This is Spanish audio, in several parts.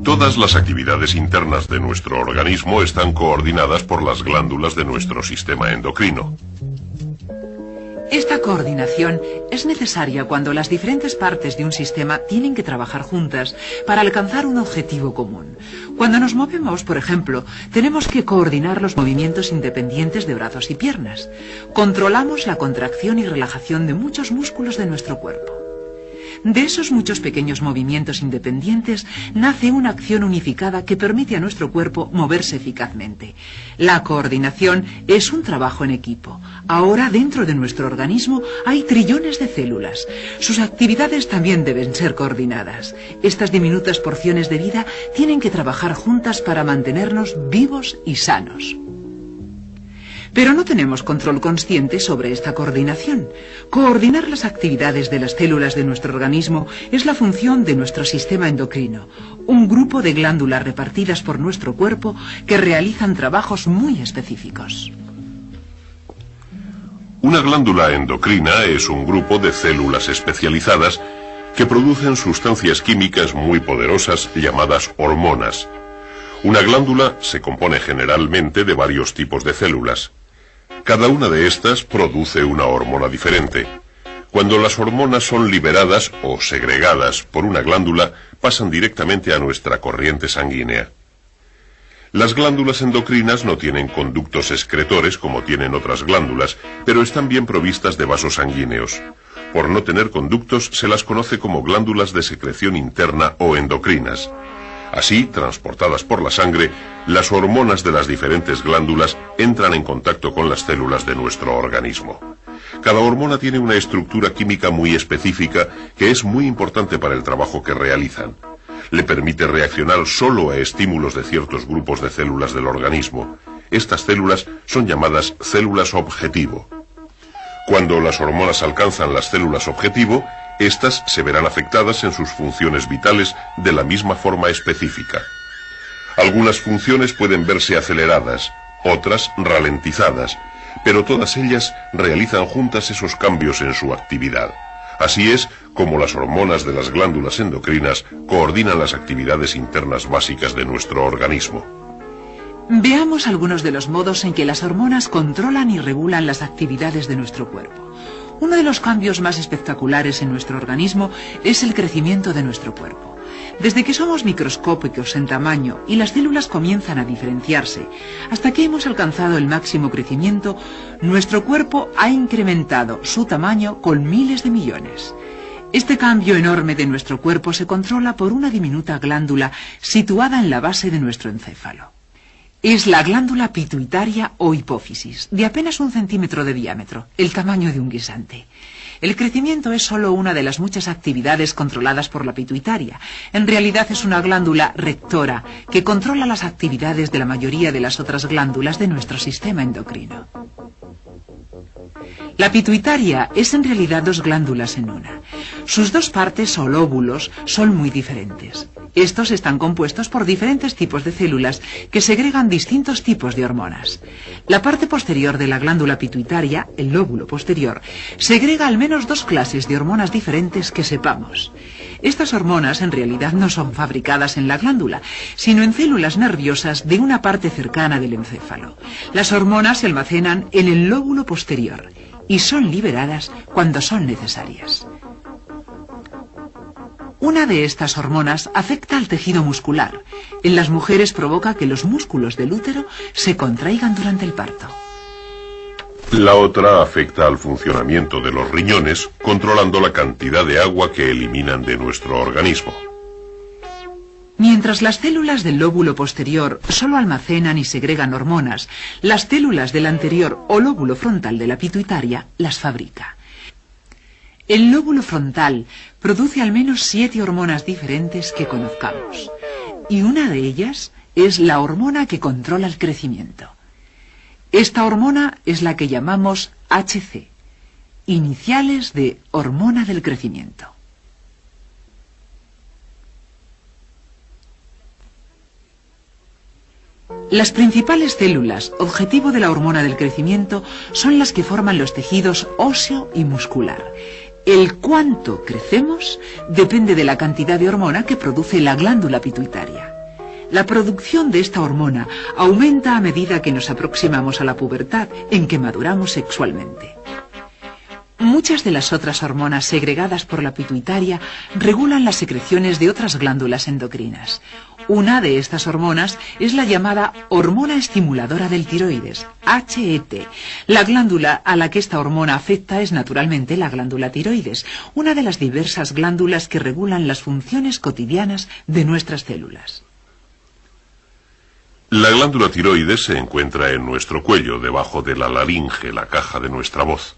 Todas las actividades internas de nuestro organismo están coordinadas por las glándulas de nuestro sistema endocrino. Esta coordinación es necesaria cuando las diferentes partes de un sistema tienen que trabajar juntas para alcanzar un objetivo común. Cuando nos movemos, por ejemplo, tenemos que coordinar los movimientos independientes de brazos y piernas. Controlamos la contracción y relajación de muchos músculos de nuestro cuerpo. De esos muchos pequeños movimientos independientes nace una acción unificada que permite a nuestro cuerpo moverse eficazmente. La coordinación es un trabajo en equipo. Ahora dentro de nuestro organismo hay trillones de células. Sus actividades también deben ser coordinadas. Estas diminutas porciones de vida tienen que trabajar juntas para mantenernos vivos y sanos. Pero no tenemos control consciente sobre esta coordinación. Coordinar las actividades de las células de nuestro organismo es la función de nuestro sistema endocrino, un grupo de glándulas repartidas por nuestro cuerpo que realizan trabajos muy específicos. Una glándula endocrina es un grupo de células especializadas que producen sustancias químicas muy poderosas llamadas hormonas. Una glándula se compone generalmente de varios tipos de células. Cada una de estas produce una hormona diferente. Cuando las hormonas son liberadas o segregadas por una glándula, pasan directamente a nuestra corriente sanguínea. Las glándulas endocrinas no tienen conductos excretores como tienen otras glándulas, pero están bien provistas de vasos sanguíneos. Por no tener conductos, se las conoce como glándulas de secreción interna o endocrinas. Así, transportadas por la sangre, las hormonas de las diferentes glándulas entran en contacto con las células de nuestro organismo. Cada hormona tiene una estructura química muy específica que es muy importante para el trabajo que realizan. Le permite reaccionar solo a estímulos de ciertos grupos de células del organismo. Estas células son llamadas células objetivo. Cuando las hormonas alcanzan las células objetivo, estas se verán afectadas en sus funciones vitales de la misma forma específica. Algunas funciones pueden verse aceleradas, otras ralentizadas, pero todas ellas realizan juntas esos cambios en su actividad. Así es como las hormonas de las glándulas endocrinas coordinan las actividades internas básicas de nuestro organismo. Veamos algunos de los modos en que las hormonas controlan y regulan las actividades de nuestro cuerpo. Uno de los cambios más espectaculares en nuestro organismo es el crecimiento de nuestro cuerpo. Desde que somos microscópicos en tamaño y las células comienzan a diferenciarse, hasta que hemos alcanzado el máximo crecimiento, nuestro cuerpo ha incrementado su tamaño con miles de millones. Este cambio enorme de nuestro cuerpo se controla por una diminuta glándula situada en la base de nuestro encéfalo. Es la glándula pituitaria o hipófisis, de apenas 1 centímetro de diámetro, el tamaño de un guisante. El crecimiento es solo una de las muchas actividades controladas por la pituitaria. En realidad es una glándula rectora que controla las actividades de la mayoría de las otras glándulas de nuestro sistema endocrino. La pituitaria es en realidad 2 glándulas en una. Sus 2 partes o lóbulos son muy diferentes. Estos están compuestos por diferentes tipos de células que segregan distintos tipos de hormonas. La parte posterior de la glándula pituitaria, el lóbulo posterior, segrega al menos 2 clases de hormonas diferentes que sepamos. Estas hormonas en realidad no son fabricadas en la glándula, sino en células nerviosas de una parte cercana del encéfalo. Las hormonas se almacenan en el lóbulo posterior y son liberadas cuando son necesarias. Una de estas hormonas afecta al tejido muscular. En las mujeres provoca que los músculos del útero se contraigan durante el parto. La otra afecta al funcionamiento de los riñones, controlando la cantidad de agua que eliminan de nuestro organismo. Mientras las células del lóbulo posterior solo almacenan y segregan hormonas, las células del anterior o lóbulo frontal de la pituitaria las fabrica. El lóbulo frontal produce al menos 7 hormonas diferentes que conozcamos, y una de ellas es la hormona que controla el crecimiento. Esta hormona es la que llamamos HC, iniciales de hormona del crecimiento. Las principales células, objetivo de la hormona del crecimiento, son las que forman los tejidos óseo y muscular. El cuánto crecemos depende de la cantidad de hormona que produce la glándula pituitaria. La producción de esta hormona aumenta a medida que nos aproximamos a la pubertad, en que maduramos sexualmente. Muchas de las otras hormonas segregadas por la pituitaria regulan las secreciones de otras glándulas endocrinas. Una de estas hormonas es la llamada hormona estimuladora del tiroides, HET. La glándula a la que esta hormona afecta es naturalmente la glándula tiroides, una de las diversas glándulas que regulan las funciones cotidianas de nuestras células. La glándula tiroides se encuentra en nuestro cuello, debajo de la laringe, la caja de nuestra voz.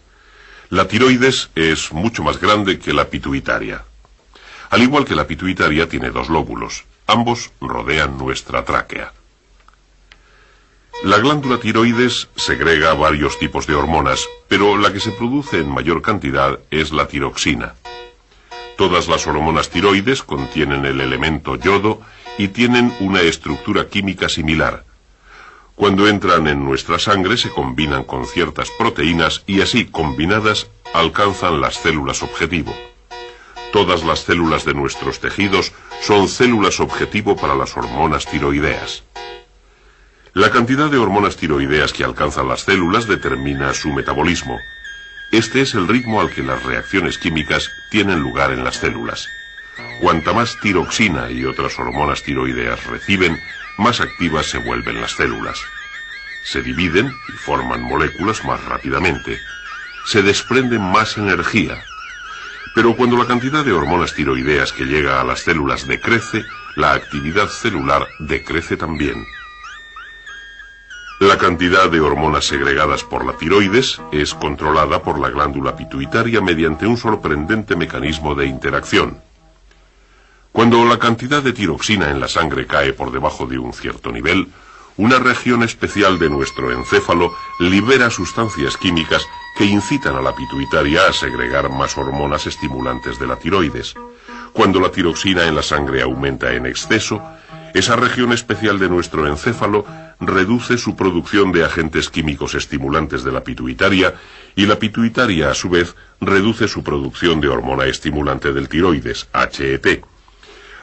La tiroides es mucho más grande que la pituitaria. Al igual que la pituitaria, tiene dos lóbulos. Ambos rodean nuestra tráquea. La glándula tiroides segrega varios tipos de hormonas, pero la que se produce en mayor cantidad es la tiroxina. Todas las hormonas tiroides contienen el elemento yodo y tienen una estructura química similar. Cuando entran en nuestra sangre se combinan con ciertas proteínas y así, combinadas, alcanzan las células objetivo. Todas las células de nuestros tejidos son células objetivo para las hormonas tiroideas. La cantidad de hormonas tiroideas que alcanzan las células determina su metabolismo. Este es el ritmo al que las reacciones químicas tienen lugar en las células. Cuanta más tiroxina y otras hormonas tiroideas reciben, más activas se vuelven las células. Se dividen y forman moléculas más rápidamente. Se desprende más energía. Pero cuando la cantidad de hormonas tiroideas que llega a las células decrece, la actividad celular decrece también. La cantidad de hormonas segregadas por la tiroides es controlada por la glándula pituitaria mediante un sorprendente mecanismo de interacción. Cuando la cantidad de tiroxina en la sangre cae por debajo de un cierto nivel, una región especial de nuestro encéfalo libera sustancias químicas que incitan a la pituitaria a segregar más hormonas estimulantes de la tiroides. Cuando la tiroxina en la sangre aumenta en exceso, esa región especial de nuestro encéfalo reduce su producción de agentes químicos estimulantes de la pituitaria y la pituitaria, a su vez, reduce su producción de hormona estimulante del tiroides, HET.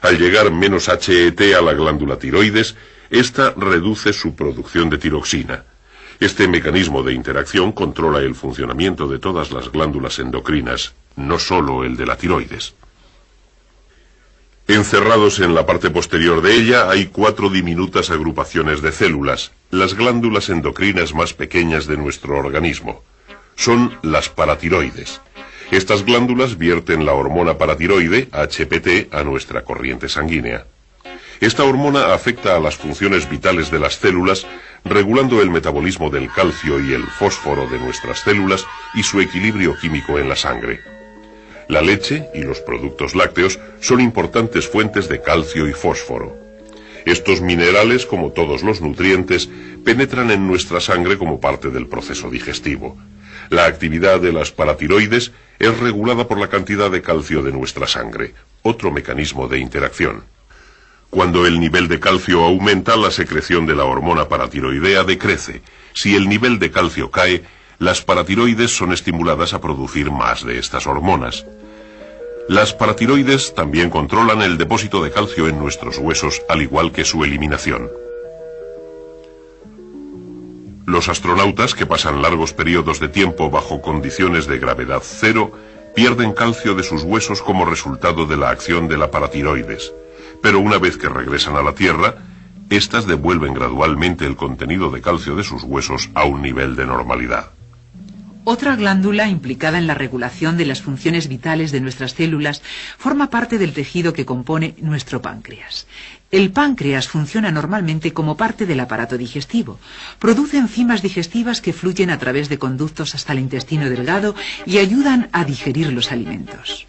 Al llegar menos HET a la glándula tiroides, esta reduce su producción de tiroxina. Este mecanismo de interacción controla el funcionamiento de todas las glándulas endocrinas, no solo el de la tiroides. Encerrados en la parte posterior de ella hay 4 diminutas agrupaciones de células, las glándulas endocrinas más pequeñas de nuestro organismo. Son las paratiroides. Estas glándulas vierten la hormona paratiroide, HPT, a nuestra corriente sanguínea. Esta hormona afecta a las funciones vitales de las células, regulando el metabolismo del calcio y el fósforo de nuestras células y su equilibrio químico en la sangre. La leche y los productos lácteos son importantes fuentes de calcio y fósforo. Estos minerales, como todos los nutrientes, penetran en nuestra sangre como parte del proceso digestivo. La actividad de las paratiroides es regulada por la cantidad de calcio de nuestra sangre, otro mecanismo de interacción. Cuando el nivel de calcio aumenta, la secreción de la hormona paratiroidea decrece. Si el nivel de calcio cae, las paratiroides son estimuladas a producir más de estas hormonas. Las paratiroides también controlan el depósito de calcio en nuestros huesos, al igual que su eliminación. Los astronautas, que pasan largos periodos de tiempo bajo condiciones de gravedad cero, pierden calcio de sus huesos como resultado de la acción de la paratiroides. Pero una vez que regresan a la Tierra, éstas devuelven gradualmente el contenido de calcio de sus huesos a un nivel de normalidad. Otra glándula implicada en la regulación de las funciones vitales de nuestras células forma parte del tejido que compone nuestro páncreas. El páncreas funciona normalmente como parte del aparato digestivo. Produce enzimas digestivas que fluyen a través de conductos hasta el intestino delgado y ayudan a digerir los alimentos.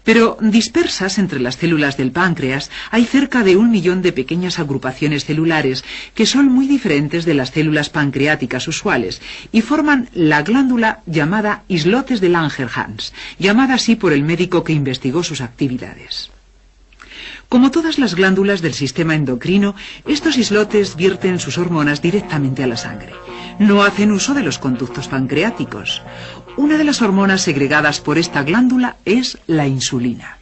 Pero dispersas entre las células del páncreas hay cerca de 1 millón de pequeñas agrupaciones celulares que son muy diferentes de las células pancreáticas usuales y forman la glándula llamada islotes de Langerhans, llamada así por el médico que investigó sus actividades. Como todas las glándulas del sistema endocrino, estos islotes vierten sus hormonas directamente a la sangre. No hacen uso de los conductos pancreáticos. Una de las hormonas segregadas por esta glándula es la insulina.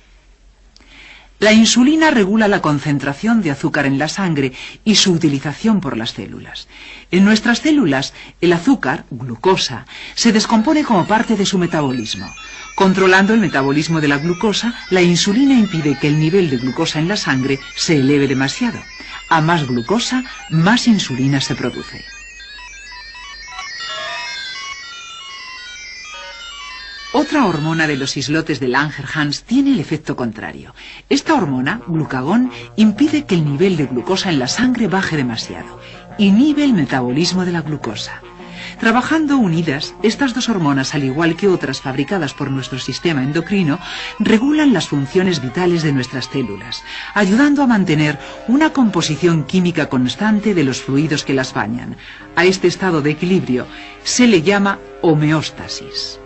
La insulina regula la concentración de azúcar en la sangre y su utilización por las células. En nuestras células, el azúcar, glucosa, se descompone como parte de su metabolismo. Controlando el metabolismo de la glucosa, la insulina impide que el nivel de glucosa en la sangre se eleve demasiado. A más glucosa, más insulina se produce. Otra hormona de los islotes de Langerhans tiene el efecto contrario. Esta hormona, glucagón, impide que el nivel de glucosa en la sangre baje demasiado. Inhibe el metabolismo de la glucosa. Trabajando unidas, estas dos hormonas, al igual que otras fabricadas por nuestro sistema endocrino, regulan las funciones vitales de nuestras células, ayudando a mantener una composición química constante de los fluidos que las bañan. A este estado de equilibrio se le llama homeostasis.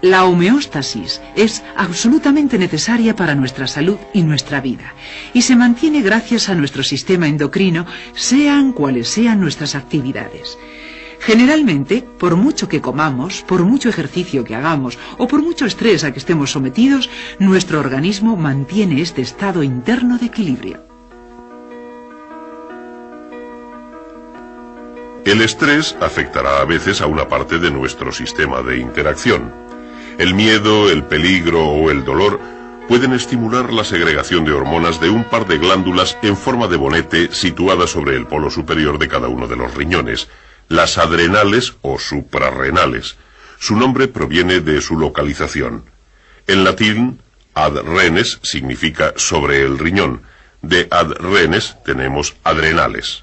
La homeostasis es absolutamente necesaria para nuestra salud y nuestra vida, y se mantiene gracias a nuestro sistema endocrino, sean cuales sean nuestras actividades. Generalmente, por mucho que comamos, por mucho ejercicio que hagamos o por mucho estrés a que estemos sometidos, nuestro organismo mantiene este estado interno de equilibrio. El estrés afectará a veces a una parte de nuestro sistema de interacción. El miedo, el peligro o el dolor pueden estimular la segregación de hormonas de un par de glándulas en forma de bonete situadas sobre el polo superior de cada uno de los riñones, las adrenales o suprarrenales. Su nombre proviene de su localización. En latín, ad renes significa sobre el riñón. De ad renes tenemos adrenales.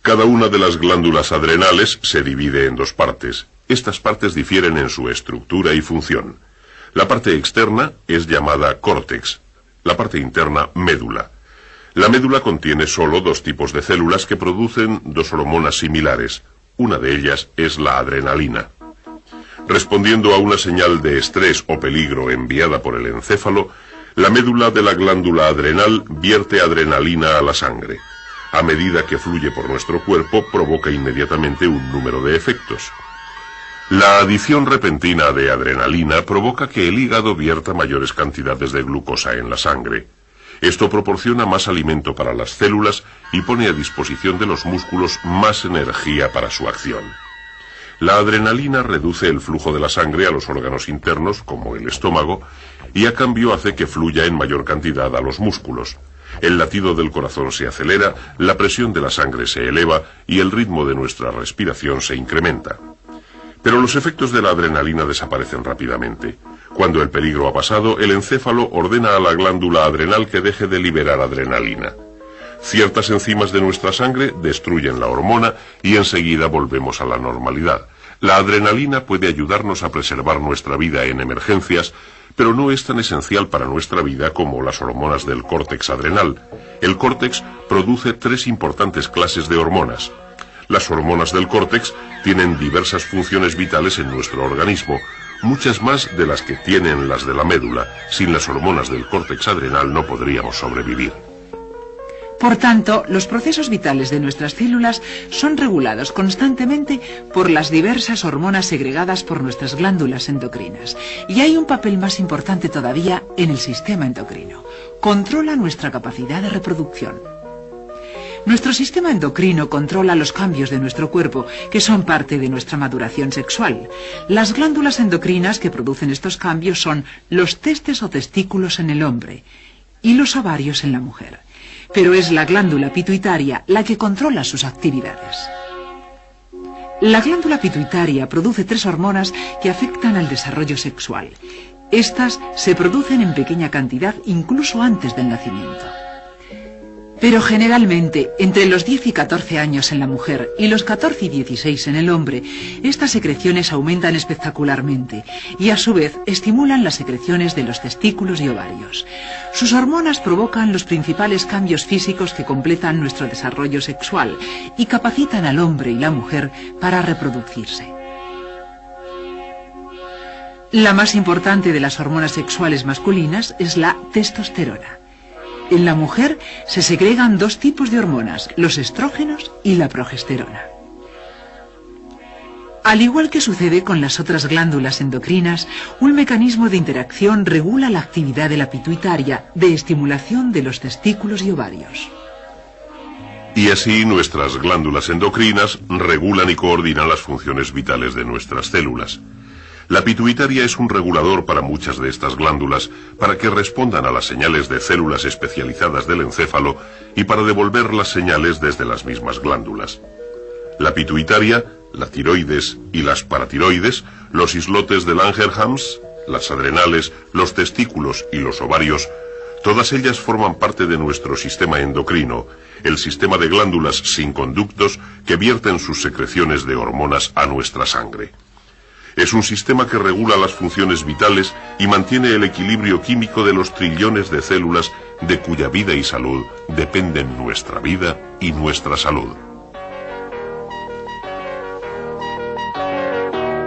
Cada una de las glándulas adrenales se divide en dos partes. Estas partes difieren en su estructura y función. La parte externa es llamada córtex, la parte interna médula. La médula contiene solo dos tipos de células que producen dos hormonas similares. Una de ellas es la adrenalina. Respondiendo a una señal de estrés o peligro enviada por el encéfalo, la médula de la glándula adrenal vierte adrenalina a la sangre. A medida que fluye por nuestro cuerpo, provoca inmediatamente un número de efectos. La adición repentina de adrenalina provoca que el hígado vierta mayores cantidades de glucosa en la sangre. Esto proporciona más alimento para las células y pone a disposición de los músculos más energía para su acción. La adrenalina reduce el flujo de la sangre a los órganos internos, como el estómago, y a cambio hace que fluya en mayor cantidad a los músculos. El latido del corazón se acelera, la presión de la sangre se eleva y el ritmo de nuestra respiración se incrementa. Pero los efectos de la adrenalina desaparecen rápidamente. Cuando el peligro ha pasado, el encéfalo ordena a la glándula adrenal que deje de liberar adrenalina. Ciertas enzimas de nuestra sangre destruyen la hormona y enseguida volvemos a la normalidad. La adrenalina puede ayudarnos a preservar nuestra vida en emergencias, pero no es tan esencial para nuestra vida como las hormonas del córtex adrenal. El córtex produce tres importantes clases de hormonas. Las hormonas del córtex tienen diversas funciones vitales en nuestro organismo, muchas más de las que tienen las de la médula. Sin las hormonas del córtex adrenal no podríamos sobrevivir. Por tanto, los procesos vitales de nuestras células son regulados constantemente por las diversas hormonas segregadas por nuestras glándulas endocrinas. Y hay un papel más importante todavía en el sistema endocrino. Controla nuestra capacidad de reproducción. Nuestro sistema endocrino controla los cambios de nuestro cuerpo, que son parte de nuestra maduración sexual. Las glándulas endocrinas que producen estos cambios son los testes o testículos en el hombre y los ovarios en la mujer. Pero es la glándula pituitaria la que controla sus actividades. La glándula pituitaria produce tres hormonas que afectan al desarrollo sexual. Estas se producen en pequeña cantidad incluso antes del nacimiento. Pero generalmente, entre los 10 y 14 años en la mujer y los 14 y 16 en el hombre, estas secreciones aumentan espectacularmente y a su vez estimulan las secreciones de los testículos y ovarios. Sus hormonas provocan los principales cambios físicos que completan nuestro desarrollo sexual y capacitan al hombre y la mujer para reproducirse. La más importante de las hormonas sexuales masculinas es la testosterona. En la mujer se segregan dos tipos de hormonas, los estrógenos y la progesterona. Al igual que sucede con las otras glándulas endocrinas, un mecanismo de interacción regula la actividad de la pituitaria, de estimulación de los testículos y ovarios. Y así nuestras glándulas endocrinas regulan y coordinan las funciones vitales de nuestras células. La pituitaria es un regulador para muchas de estas glándulas, para que respondan a las señales de células especializadas del encéfalo y para devolver las señales desde las mismas glándulas. La pituitaria, la tiroides y las paratiroides, los islotes de Langerhans, las adrenales, los testículos y los ovarios, todas ellas forman parte de nuestro sistema endocrino, el sistema de glándulas sin conductos que vierten sus secreciones de hormonas a nuestra sangre. Es un sistema que regula las funciones vitales y mantiene el equilibrio químico de los trillones de células de cuya vida y salud dependen nuestra vida y nuestra salud.